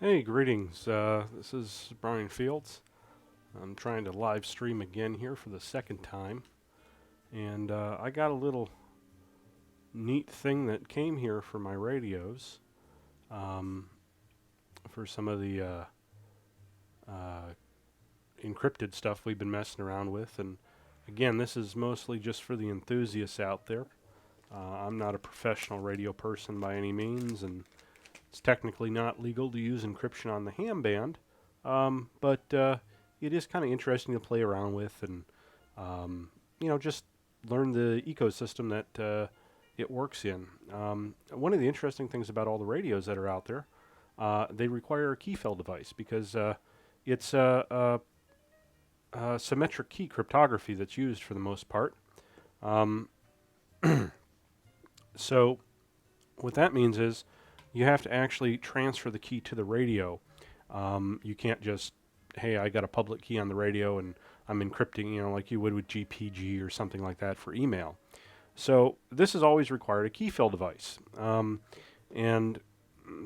Hey, greetings. This is Brian Fields. I'm trying to live stream again here for the second time. And I got a little neat thing that came here for my radios um, for some of the uh, encrypted stuff we've been messing around with. And again, this is mostly just for the enthusiasts out there. I'm not a professional radio person by any means, and it's technically not legal to use encryption on the ham band, but it is kind of interesting to play around with and, just learn the ecosystem that it works in. One of the interesting things about all the radios that are out there, they require a key fill device because it's a symmetric key cryptography that's used for the most part. Um, so what that means is you have to actually transfer the key to the radio. You can't just, hey, I got a public key on the radio and I'm encrypting, like you would with GPG or something like that for email. So this has always required a key fill device, and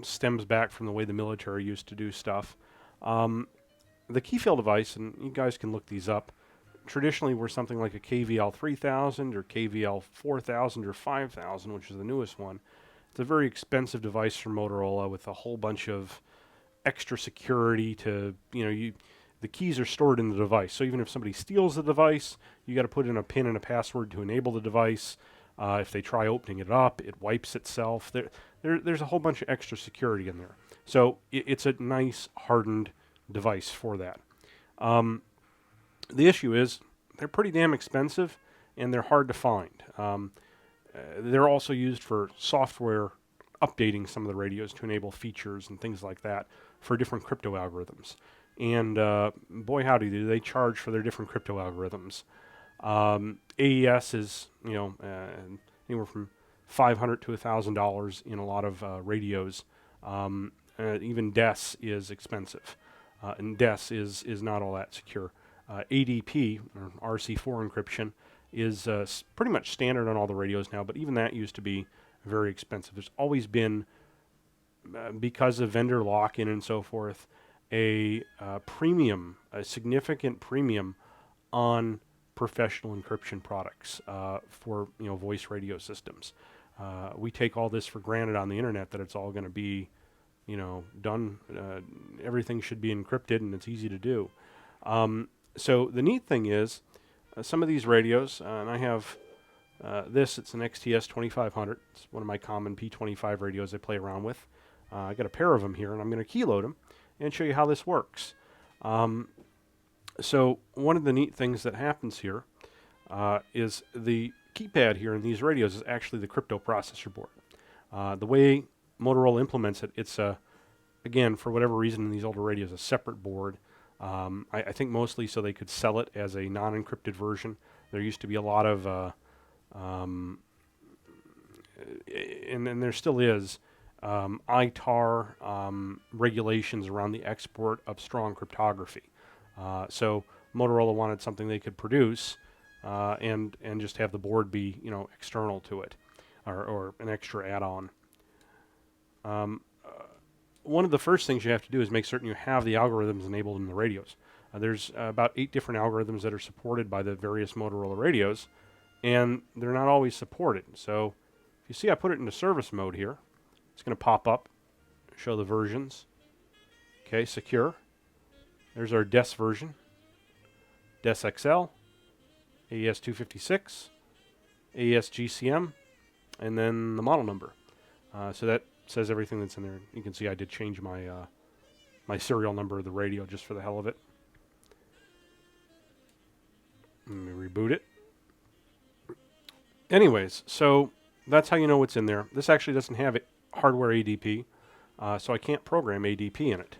stems back from the way the military used to do stuff. The key fill device, and you guys can look these up, traditionally were something like a KVL 3000 or KVL 4000 or 5000, which is the newest one. It's a very expensive device from Motorola with a whole bunch of extra security to, the keys are stored in the device. So even if somebody steals the device, you got to put in a PIN and a password to enable the device. If they try opening it up, it wipes itself. There's a whole bunch of extra security in there. So it's a nice hardened device for that. The issue is they're pretty damn expensive and they're hard to find. They're also used for software updating some of the radios to enable features and things like that for different crypto algorithms. And boy, howdy, do they charge for their different crypto algorithms. AES is, anywhere from $500 to $1,000 in a lot of radios. Even DES is expensive, and DES is not all that secure. ADP, or RC4 encryption, is pretty much standard on all the radios now, but even that used to be very expensive. There's always been, because of vendor lock-in and so forth, a significant premium on professional encryption products for voice radio systems. We take all this for granted on the internet that it's all going to be, done. Everything should be encrypted and it's easy to do. So the neat thing is, some of these radios, and I have this, it's an XTS 2500. It's one of my common P25 radios I play around with. I got a pair of them here, and I'm going to keyload them and show you how this works. So one of the neat things that happens here is the keypad here in these radios is actually the crypto processor board. The way Motorola implements it, it's again, for whatever reason in these older radios, a separate board. I think mostly so they could sell it as a non-encrypted version. There used to be a lot of, and there still is, ITAR regulations around the export of strong cryptography. So Motorola wanted something they could produce and just have the board be external to it, or an extra add-on. One of the first things you have to do is make certain you have the algorithms enabled in the radios. There's about 8 different algorithms that are supported by the various Motorola radios, and they're not always supported. So if you see I put it into service mode here, it's going to pop up, show the versions. Okay, secure. There's our DES version, DES XL, AES 256, AES GCM, and then the model number. So that says everything that's in there. You can see I did change my my serial number of the radio just for the hell of it. Let me reboot it. Anyways, so that's how you know what's in there. This actually doesn't have hardware ADP, so I can't program ADP in it.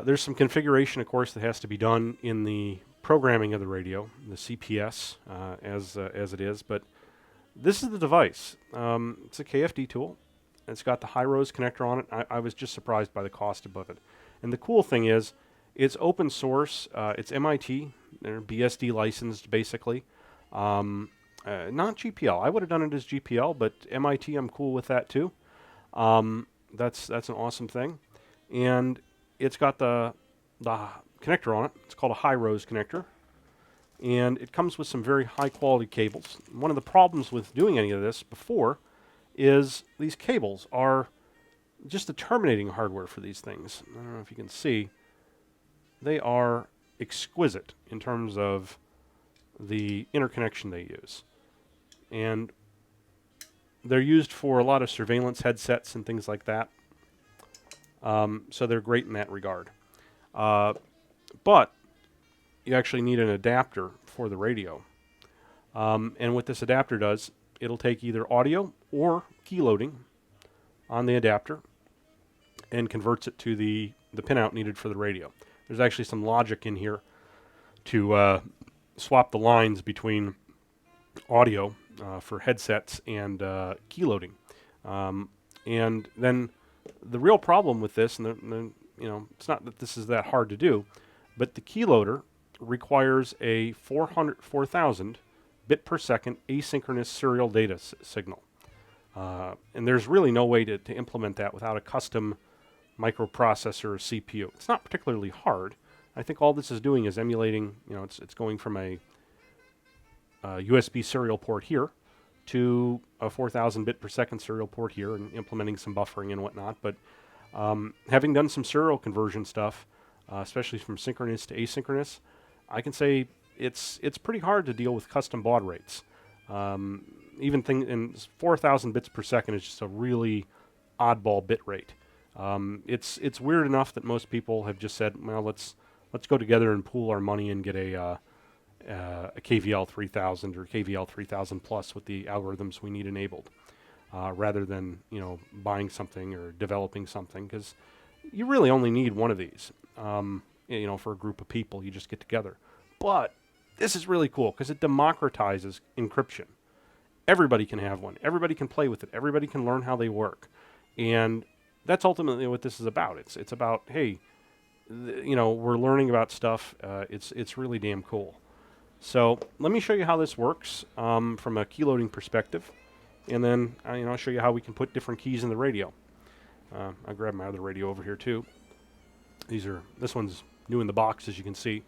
There's some configuration, of course, that has to be done in the programming of the radio, the CPS, as it is. But this is the device. It's a KFD tool. It's got the high-rose connector on it. I was just surprised by the cost above it. And the cool thing is, it's open source. It's MIT. They're BSD licensed, basically. Not GPL. I would have done it as GPL, but MIT, I'm cool with that too. That's an awesome thing. and it's got the connector on it. It's called a high rose connector, and it comes with some very high quality cables. One of the problems with doing any of this before is these cables are just the terminating hardware for these things. I don't know if you can see. They are exquisite in terms of the interconnection they use. And they're used for a lot of surveillance headsets and things like that. So they're great in that regard. But you actually need an adapter for the radio. And what this adapter does, it'll take either audio or keyloading on the adapter and converts it to the pinout needed for the radio. There's actually some logic in here to swap the lines between audio for headsets and keyloading. And then the real problem with this, and it's not that this is that hard to do, but the keyloader requires a 4,000 bit per second asynchronous serial data signal. And there's really no way to implement that without a custom microprocessor or CPU. It's not particularly hard. I think all this is doing is emulating, it's going from a USB serial port here to a 4,000 bit per second serial port here and implementing some buffering and whatnot. But having done some serial conversion stuff, especially from synchronous to asynchronous, I can say it's pretty hard to deal with custom baud rates. And 4,000 bits per second is just a really oddball bit rate. It's weird enough that most people have just said, well, let's go together and pool our money and get a KVL 3000 or KVL 3000 plus with the algorithms we need enabled, rather than buying something or developing something, because you really only need one of these. For a group of people, you just get together. But this is really cool because it democratizes encryption. Everybody can have one. Everybody can play with it. Everybody can learn how they work, and that's ultimately what this is about. It's about, hey, we're learning about stuff. It's really damn cool. So let me show you how this works from a keyloading perspective, and then I'll show you how we can put different keys in the radio. I'll grab my other radio over here too. This one's new in the box, as you can see.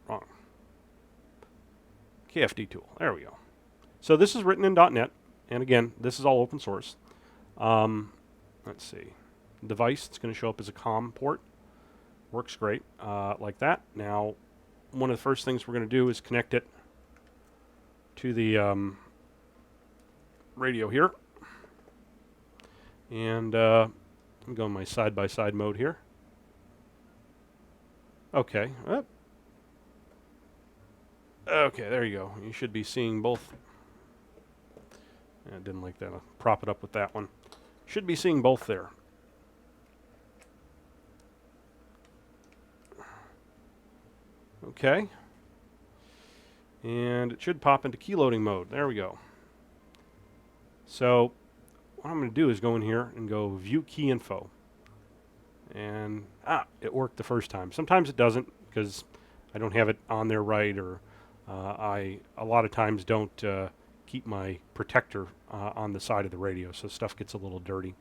Wrong. KFD tool. There we go. So this is written in .NET, and again, this is all open source. Let's see. Device, it's going to show up as a COM port. Works great, like that. Now, one of the first things we're going to do is connect it to the radio here. And I'm going my side-by-side mode here. Okay. Okay, there you go. You should be seeing both. I didn't like that. I'll prop it up with that one. Should be seeing both there. Okay. And it should pop into keyloading mode. There we go. So what I'm going to do is go in here and go view key info. And it worked the first time. Sometimes it doesn't because I don't have it on there right, or I a lot of times don't keep my protector on the side of the radio, so stuff gets a little dirty.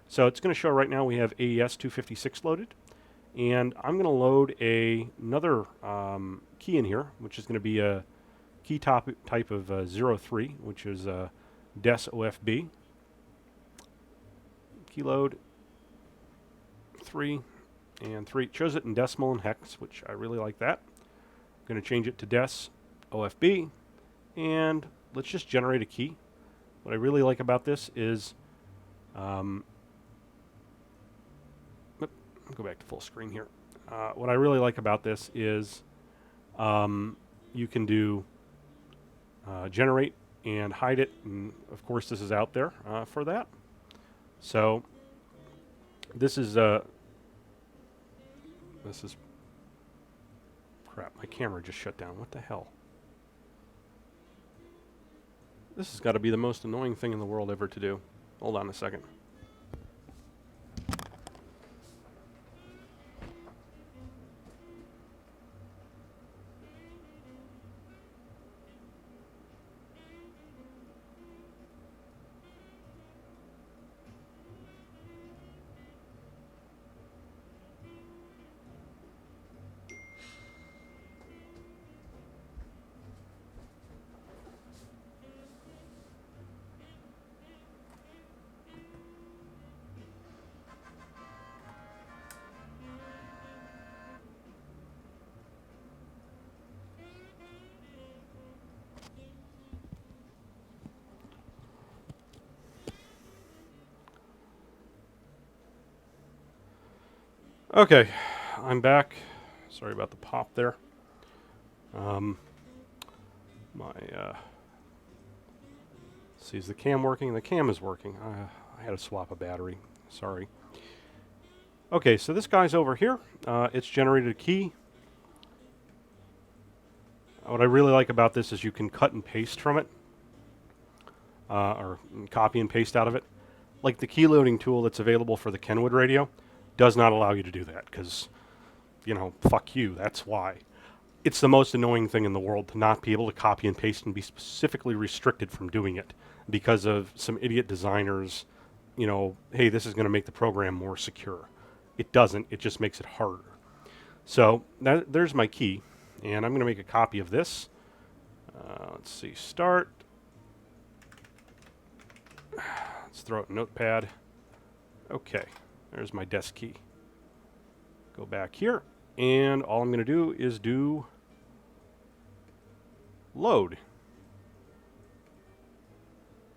So it's going to show right now we have AES 256 loaded, and I'm going to load another key in here, which is going to be a key type of 03, which is DES OFB. Key load 3 and 3. It shows it in decimal and hex, which I really like that. I'm going to change it to DES OFB, and let's just generate a key. What I really like about this is, go back to full screen here. What I really like about this is you can do generate and hide it, and of course this is out there for that. So this is crap. My camera just shut down. What the hell? This has got to be the most annoying thing in the world ever to do. Hold on a second. Okay, I'm back. Sorry about the pop there. My see, is the cam working? The cam is working. I had to swap a battery. Sorry. Okay, so this guy's over here. It's generated a key. What I really like about this is you can cut and paste from it, or copy and paste out of it. Like the key loading tool that's available for the Kenwood radio does not allow you to do that because, fuck you, that's why. It's the most annoying thing in the world to not be able to copy and paste and be specifically restricted from doing it because of some idiot designers, hey, this is going to make the program more secure. It doesn't, it just makes it harder. So there's my key, and I'm going to make a copy of this. Let's see, start. Let's throw out a notepad. Okay, there's my desk key. Go back here, and all I'm going to do is do load.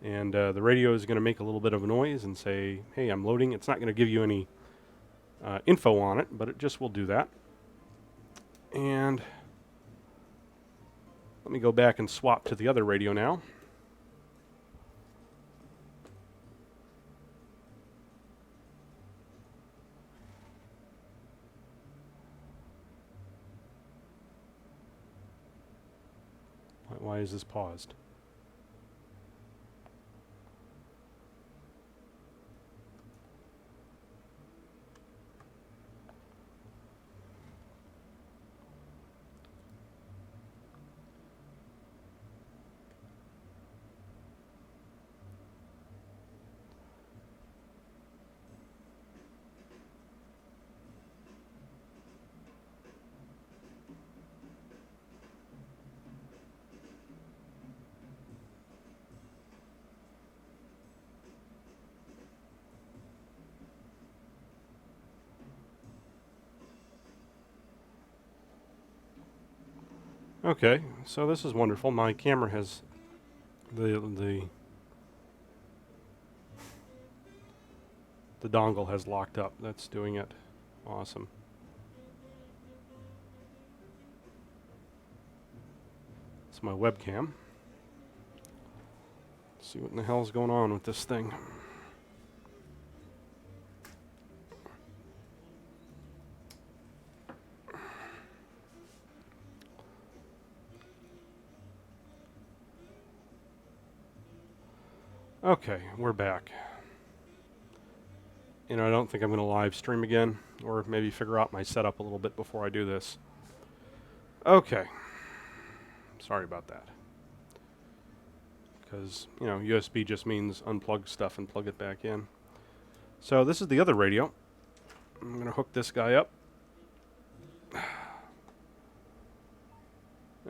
And the radio is going to make a little bit of a noise and say, hey, I'm loading. It's not going to give you any info on it, but it just will do that. And let me go back and swap to the other radio now. Why is this paused? Okay, so this is wonderful. My camera has the dongle has locked up. That's doing it. Awesome. It's my webcam. Let's see what in the hell's going on with this thing. Okay, we're back. I don't think I'm going to live stream again, or maybe figure out my setup a little bit before I do this. Okay. Sorry about that. Because, USB just means unplug stuff and plug it back in. So this is the other radio. I'm going to hook this guy up.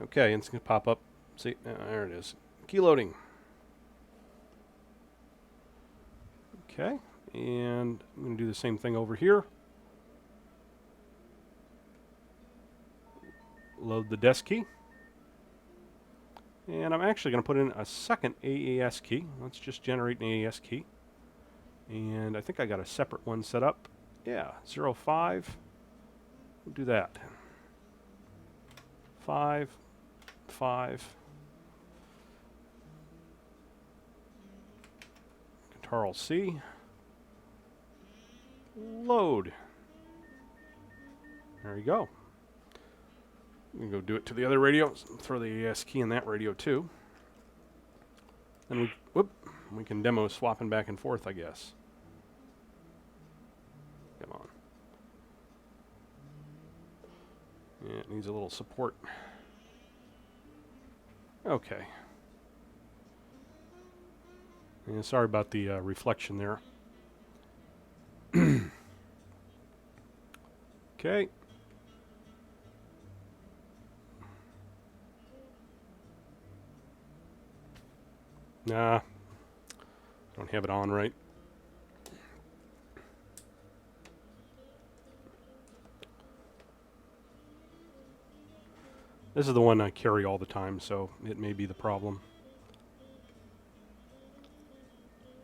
Okay, and it's going to pop up. See, there it is. Key loading. Okay, and I'm going to do the same thing over here. Load the desk key. And I'm actually going to put in a second AES key. Let's just generate an AES key. And I think I got a separate one set up. Yeah, 05. We'll do that. 5, 5. Control C. Load. There you go. We can go do it to the other radio. Throw the AES key in that radio too. And we can demo swapping back and forth, I guess. Come on. Yeah, it needs a little support. Okay. Yeah, sorry about the reflection there. Okay. Nah, don't have it on right. This is the one I carry all the time, so it may be the problem.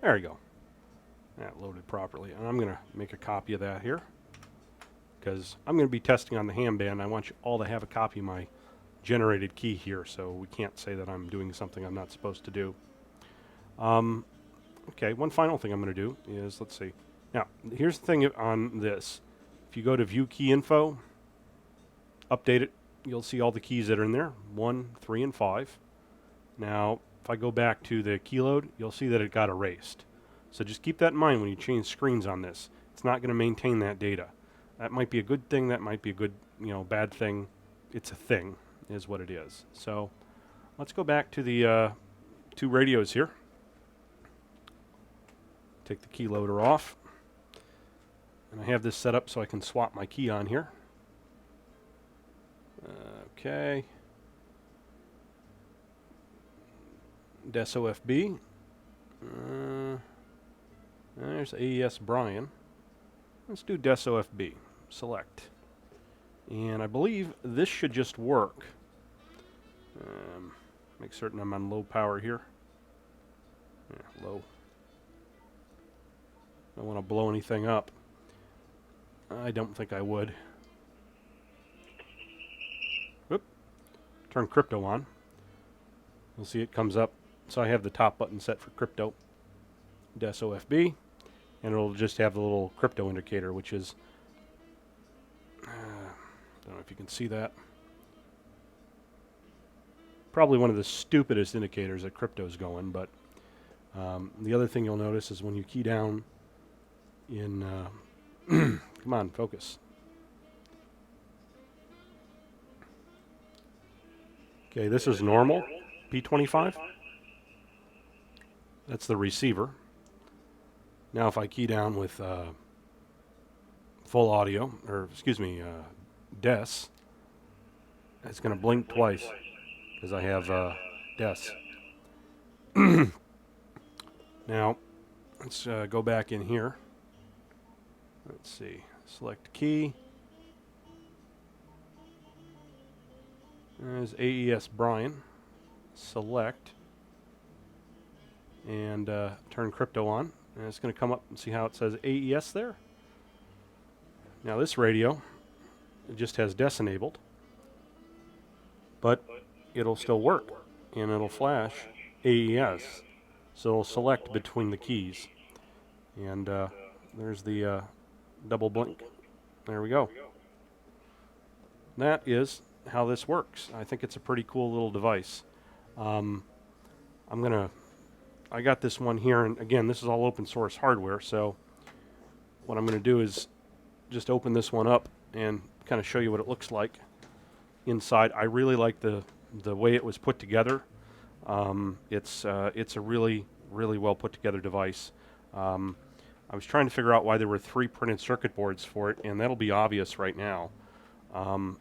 There you go. That loaded properly. And I'm going to make a copy of that here. because I'm going to be testing on the ham band. I want you all to have a copy of my generated key here, so we can't say that I'm doing something I'm not supposed to do. Okay, one final thing I'm going to do is, let's see. Now, here's the thing on this. If you go to View Key Info, update it, you'll see all the keys that are in there, 1, 3, and 5. Now, if I go back to the keyload, you'll see that it got erased. So just keep that in mind when you change screens on this. It's not going to maintain that data. That might be a good thing, that might be a good, bad thing. It's a thing, is what it is. So let's go back to the 2 radios here. Take the keyloader off. And I have this set up so I can swap my key on here. Okay. DES-OFB. There's AES Brian. Let's do DES-OFB. Select. And I believe this should just work. Make certain I'm on low power here. Yeah, low. Don't want to blow anything up. I don't think I would. Whoop. Turn crypto on. You'll see it comes up. So I have the top button set for crypto. DES-OFB. And it'll just have the little crypto indicator, which is... I don't know if you can see that. Probably one of the stupidest indicators that crypto's going, but the other thing you'll notice is when you key down in... come on, focus. Okay, this is normal, P25. That's the receiver. Now if I key down with full audio, or excuse me, DES, it's going to blink twice because I have DES. Now, let's go back in here. Let's see, select key. There's AES Brian. Select. And turn crypto on. And it's going to come up and see how it says AES there. Now this radio, it just has DES enabled. But it'll still work. And it'll flash AES. So it'll select between the keys. And there's the double blink. There we go. That is how this works. I think it's a pretty cool little device. I got this one here, and again, this is all open source hardware, so what I'm going to do is just open this one up and kind of show you what it looks like inside. I really like the way it was put together. It's a really, really well put together device. I was trying to figure out why there were 3 printed circuit boards for it, and that'll be obvious right now. I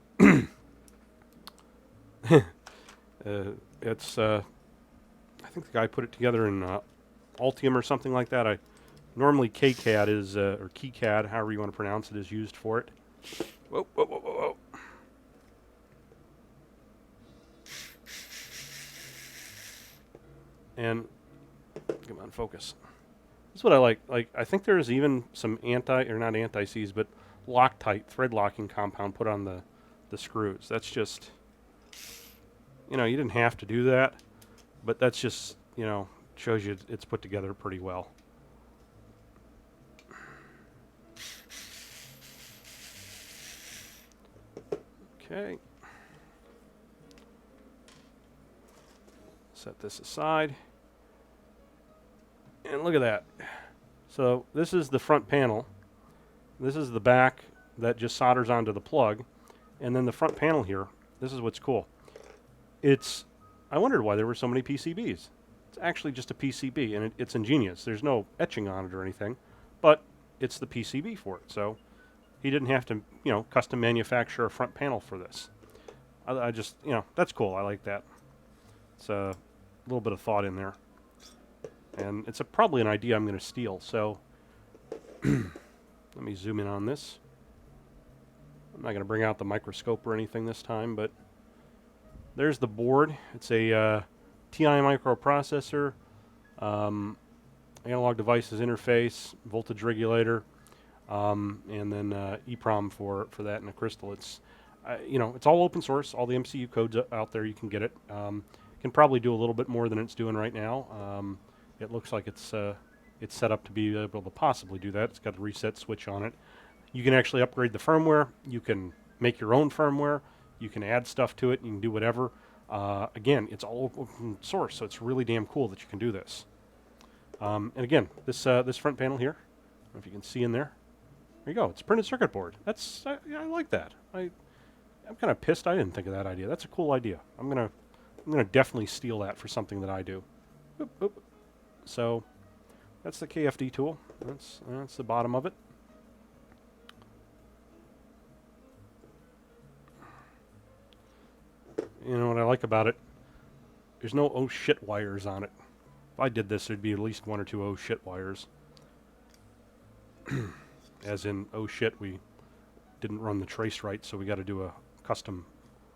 think the guy put it together in Altium or something like that. Normally KCAD is, or KeyCAD, however you want to pronounce it, is used for it. Whoa, whoa, whoa, whoa, whoa. And, come on, focus. This is what I like. I think there's even some not anti-seize, but Loctite, thread locking compound put on the screws. That's just, you didn't have to do that, but that's just, shows you it's put together pretty well. Okay. Set this aside. And look at that. So this is the front panel. This is the back that just solders onto the plug. And then the front panel here, this is what's cool. I wondered why there were so many PCBs. It's actually just a PCB, and it's ingenious. There's no etching on it or anything, but it's the PCB for it. So he didn't have to, custom manufacture a front panel for this. I just, that's cool. I like that. It's a little bit of thought in there. And it's probably an idea I'm going to steal. So let me zoom in on this. I'm not going to bring out the microscope or anything this time, but there's the board. It's a TI microprocessor, analog devices interface, voltage regulator. and then EEPROM for that in a crystal. It's it's all open source. All the MCU codes out there, you can get it. Can probably do a little bit more than it's doing right now. It looks like it's set up to be able to possibly do that. It's got a reset switch on it. You can actually upgrade the firmware. You can make your own firmware. You can add stuff to it. You can do whatever. Again, it's all open source, so it's really damn cool that you can do this. And again, this front panel here, I don't know if you can see in there. There you go. It's a printed circuit board. I like that. I'm kind of pissed I didn't think of that idea. That's a cool idea. I'm gonna definitely steal that for something that I do. Oop, oop. So that's the KFD tool. That's the bottom of it. You know what I like about it? There's no oh shit wires on it. If I did this, there'd be at least one or two oh shit wires. As in, oh shit, we didn't run the trace right, so we got to do a custom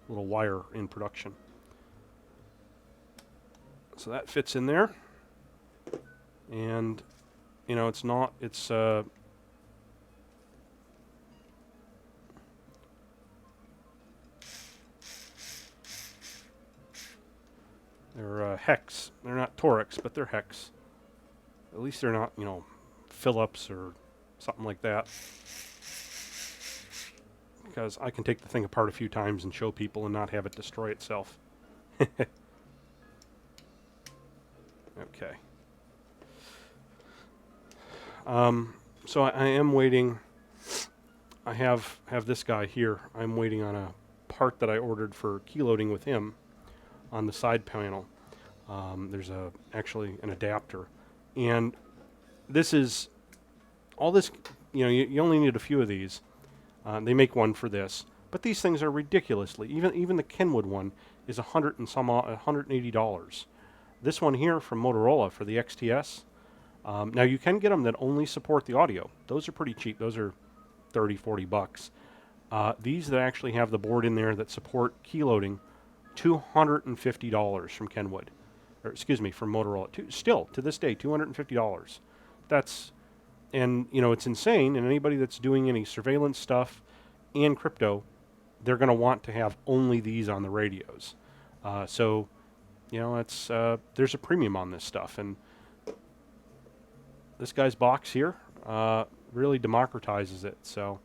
little wire in production. So that fits in there. And, they're hex. They're not Torx, but they're hex. At least they're not, Phillips or something like that. Because I can take the thing apart a few times and show people and not have it destroy itself. Okay. So I am waiting. I have this guy here. I'm waiting on a part that I ordered for keyloading with him on the side panel. There's actually an adapter, and this is all this. You only need a few of these. They make one for this, but these things are ridiculously. Even the Kenwood one is $180. This one here from Motorola for the XTS. Now you can get them that only support the audio. Those are pretty cheap. Those are $30-40. These that actually have the board in there that support keyloading, $250 from Kenwood, or excuse me, from Motorola. Still to this day, $250. And it's insane. And anybody that's doing any surveillance stuff and crypto, they're going to want to have only these on the radios. So there's a premium on this stuff, and this guy's box here really democratizes it. So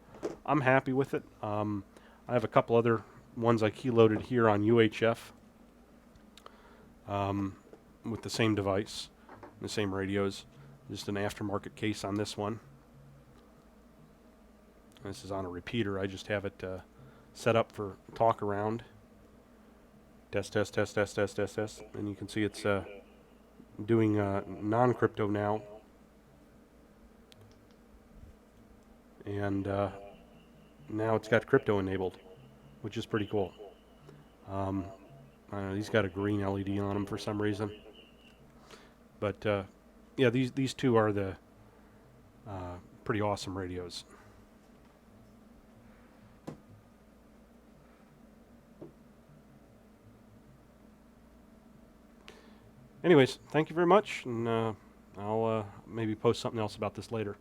I'm happy with it. I have a couple other ones I keyloaded here on UHF with the same device, the same radios. Just an aftermarket case on this one. This is on a repeater. I just have it set up for talk around. Test. And you can see it's doing non-crypto now. And now it's got crypto enabled, which is pretty cool. I don't know, he's got a green LED on him for some reason. But yeah, these two are the pretty awesome radios. Anyways, thank you very much, and I'll maybe post something else about this later.